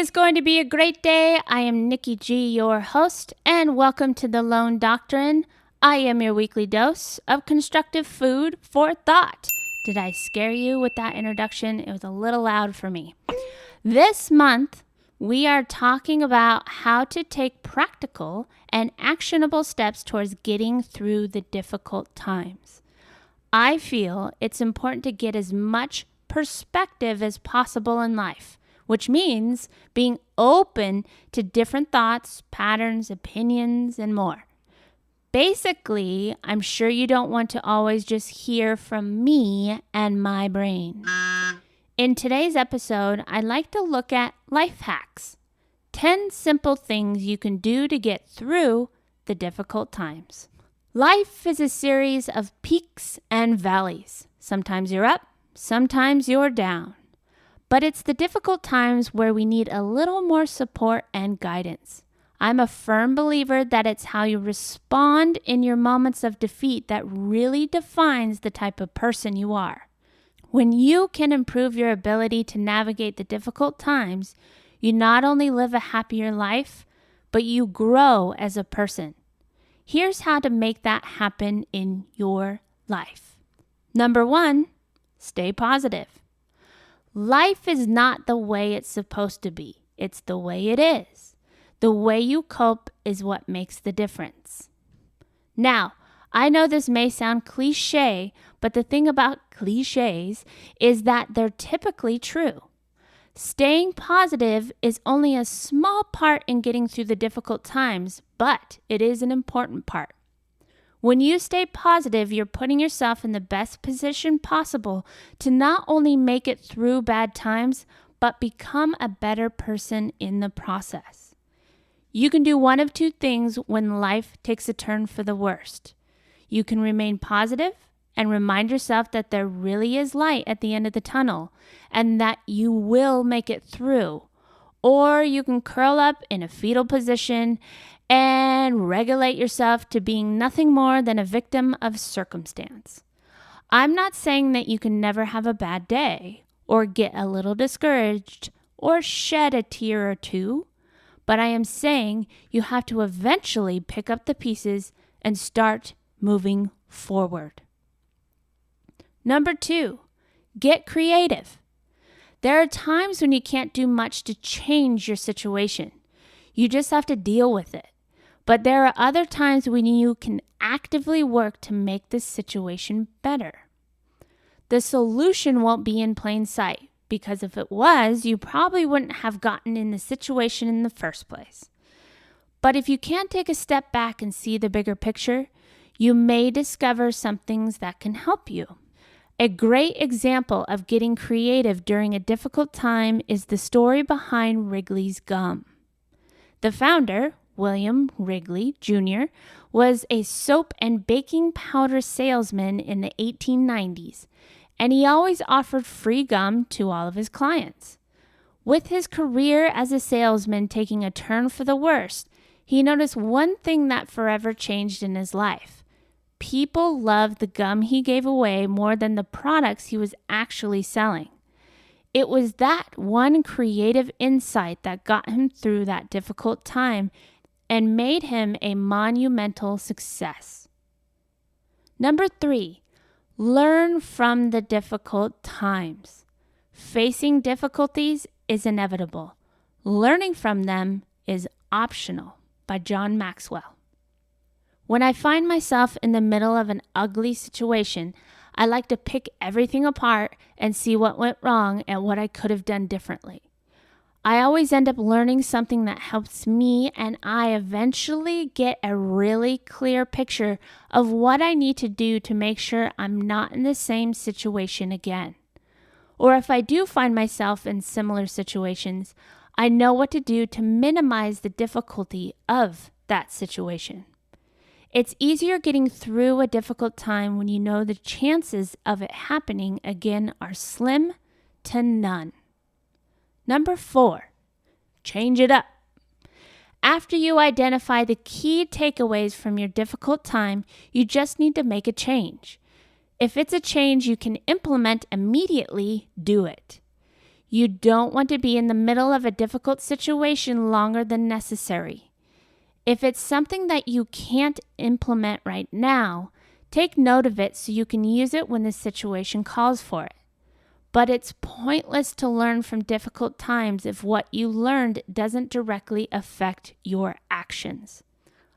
is going to be a great day. I am Nikki G, your host, and welcome to the Lone Doctrine. I am your weekly dose of constructive food for thought. Did I scare you with that introduction? It was a little loud for me. This month, we are talking about how to take practical and actionable steps towards getting through the difficult times. I feel it's important to get as much perspective as possible in life, which means being open to different thoughts, patterns, opinions, and more. Basically, I'm sure you don't want to always just hear from me and my brain. In today's episode, I'd like to look at life hacks. 10 simple things you can do to get through the difficult times. Life is a series of peaks and valleys. Sometimes you're up, sometimes you're down. But it's the difficult times where we need a little more support and guidance. I'm a firm believer that it's how you respond in your moments of defeat that really defines the type of person you are. When you can improve your ability to navigate the difficult times, you not only live a happier life, but you grow as a person. Here's how to make that happen in your life. Number 1, stay positive. Life is not the way it's supposed to be. It's the way it is. The way you cope is what makes the difference. Now, I know this may sound cliche, but the thing about cliches is that they're typically true. Staying positive is only a small part in getting through the difficult times, but it is an important part. When you stay positive, you're putting yourself in the best position possible to not only make it through bad times, but become a better person in the process. You can do one of two things when life takes a turn for the worst. You can remain positive and remind yourself that there really is light at the end of the tunnel and that you will make it through. Or you can curl up in a fetal position and regulate yourself to being nothing more than a victim of circumstance. I'm not saying that you can never have a bad day or get a little discouraged or shed a tear or two, but I am saying you have to eventually pick up the pieces and start moving forward. Number 2, get creative. There are times when you can't do much to change your situation. You just have to deal with it. But there are other times when you can actively work to make this situation better. The solution won't be in plain sight, because if it was, you probably wouldn't have gotten in the situation in the first place. But if you can't take a step back and see the bigger picture, you may discover some things that can help you. A great example of getting creative during a difficult time is the story behind Wrigley's gum. The founder, William Wrigley, Jr., was a soap and baking powder salesman in the 1890s, and he always offered free gum to all of his clients. With his career as a salesman taking a turn for the worst, he noticed one thing that forever changed in his life. People loved the gum he gave away more than the products he was actually selling. It was that one creative insight that got him through that difficult time and made him a monumental success. Number 3, learn from the difficult times. Facing difficulties is inevitable. Learning from them is optional. By John Maxwell. When I find myself in the middle of an ugly situation, I like to pick everything apart and see what went wrong and what I could have done differently. I always end up learning something that helps me, and I eventually get a really clear picture of what I need to do to make sure I'm not in the same situation again. Or if I do find myself in similar situations, I know what to do to minimize the difficulty of that situation. It's easier getting through a difficult time when you know the chances of it happening again are slim to none. Number 4, change it up. After you identify the key takeaways from your difficult time, you just need to make a change. If it's a change you can implement immediately, do it. You don't want to be in the middle of a difficult situation longer than necessary. If it's something that you can't implement right now, take note of it so you can use it when the situation calls for it. But it's pointless to learn from difficult times if what you learned doesn't directly affect your actions.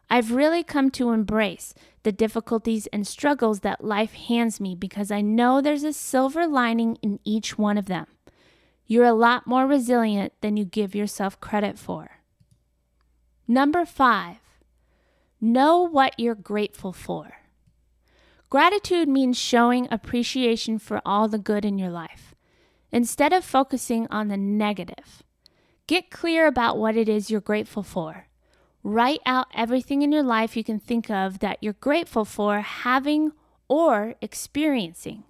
I've really come to embrace the difficulties and struggles that life hands me because I know there's a silver lining in each one of them. You're a lot more resilient than you give yourself credit for. Number 5, know what you're grateful for. Gratitude means showing appreciation for all the good in your life, instead of focusing on the negative. Get clear about what it is you're grateful for. Write out everything in your life you can think of that you're grateful for having or experiencing.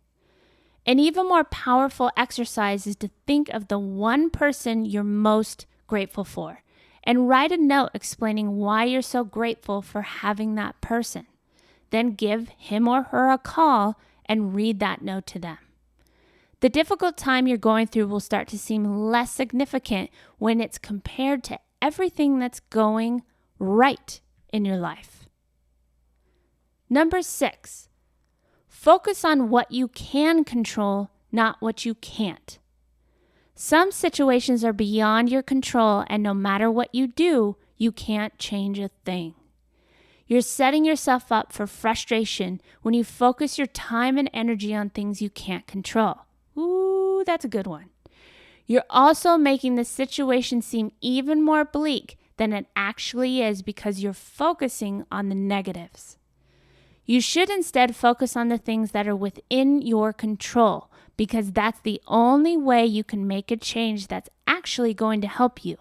An even more powerful exercise is to think of the one person you're most grateful for and write a note explaining why you're so grateful for having that person. Then give him or her a call and read that note to them. The difficult time you're going through will start to seem less significant when it's compared to everything that's going right in your life. Number 6, focus on what you can control, not what you can't. Some situations are beyond your control, and no matter what you do, you can't change a thing. You're setting yourself up for frustration when you focus your time and energy on things you can't control. Ooh, that's a good one. You're also making the situation seem even more bleak than it actually is because you're focusing on the negatives. You should instead focus on the things that are within your control because that's the only way you can make a change that's actually going to help you.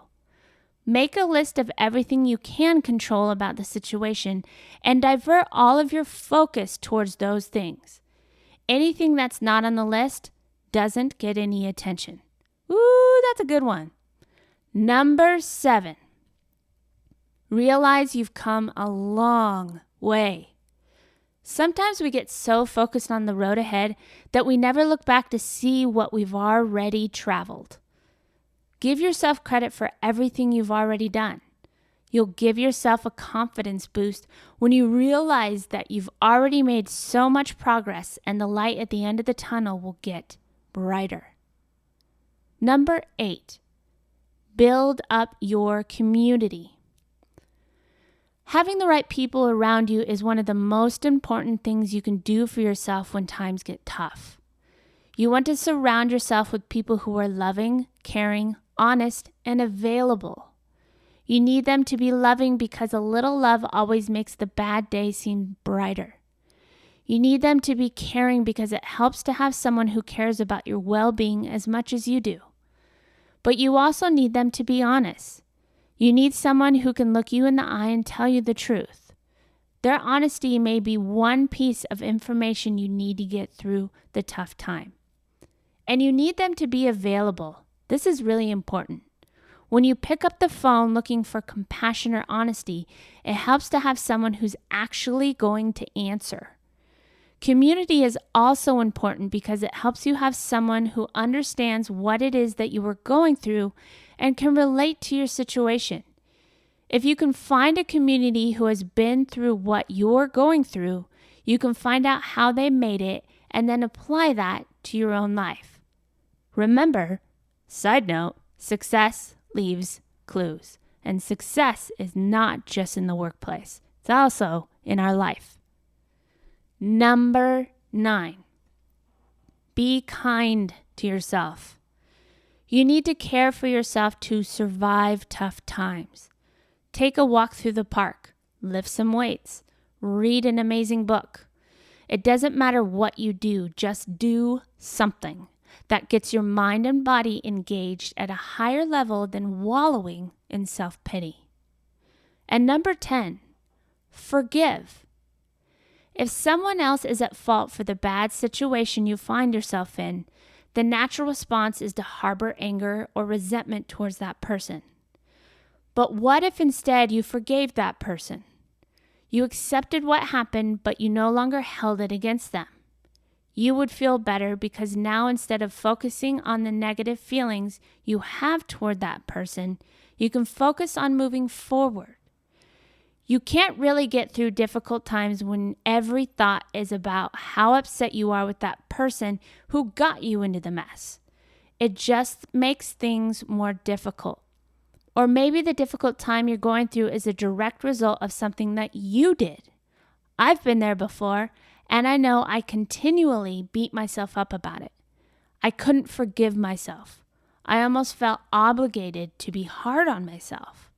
Make a list of everything you can control about the situation and divert all of your focus towards those things. Anything that's not on the list doesn't get any attention. Ooh, that's a good one. Number 7, realize you've come a long way. Sometimes we get so focused on the road ahead that we never look back to see what we've already traveled. Give yourself credit for everything you've already done. You'll give yourself a confidence boost when you realize that you've already made so much progress and the light at the end of the tunnel will get brighter. Number 8, build up your community. Having the right people around you is one of the most important things you can do for yourself when times get tough. You want to surround yourself with people who are loving, caring, honest, and available. You need them to be loving because a little love always makes the bad day seem brighter. You need them to be caring because it helps to have someone who cares about your well-being as much as you do. But you also need them to be honest. You need someone who can look you in the eye and tell you the truth. Their honesty may be one piece of information you need to get through the tough time. And you need them to be available. This is really important. When you pick up the phone looking for compassion or honesty, it helps to have someone who's actually going to answer. Community is also important because it helps you have someone who understands what it is that you were going through and can relate to your situation. If you can find a community who has been through what you're going through, you can find out how they made it and then apply that to your own life. Remember, side note, success leaves clues. And success is not just in the workplace. It's also in our life. Number 9, be kind to yourself. You need to care for yourself to survive tough times. Take a walk through the park, lift some weights, read an amazing book. It doesn't matter what you do, just do something that gets your mind and body engaged at a higher level than wallowing in self-pity. And number 10, forgive. If someone else is at fault for the bad situation you find yourself in, the natural response is to harbor anger or resentment towards that person. But what if instead you forgave that person? You accepted what happened, but you no longer held it against them. you would feel better because now instead of focusing on the negative feelings you have toward that person, you can focus on moving forward. You can't really get through difficult times when every thought is about how upset you are with that person who got you into the mess. It just makes things more difficult. Or maybe the difficult time you're going through is a direct result of something that you did. I've been there before, and I know I continually beat myself up about it. I couldn't forgive myself. I almost felt obligated to be hard on myself.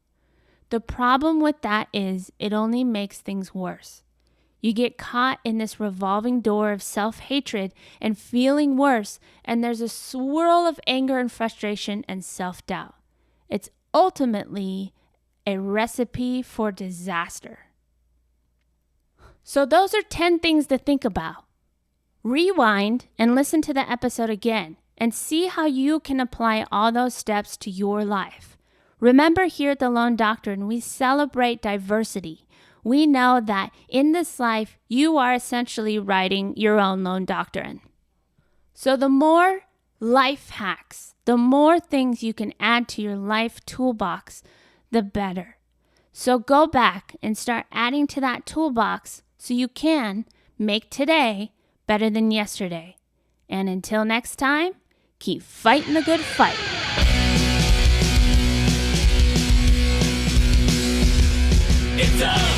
The problem with that is it only makes things worse. You get caught in this revolving door of self-hatred and feeling worse, and there's a swirl of anger and frustration and self-doubt. It's ultimately a recipe for disaster. So those are 10 things to think about. Rewind and listen to the episode again and see how you can apply all those steps to your life. Remember, here at the Lone Doctrine, we celebrate diversity. We know that in this life, you are essentially writing your own Lone Doctrine. So the more life hacks, the more things you can add to your life toolbox, the better. So go back and start adding to that toolbox so you can make today better than yesterday. And until next time, keep fighting the good fight. It's up.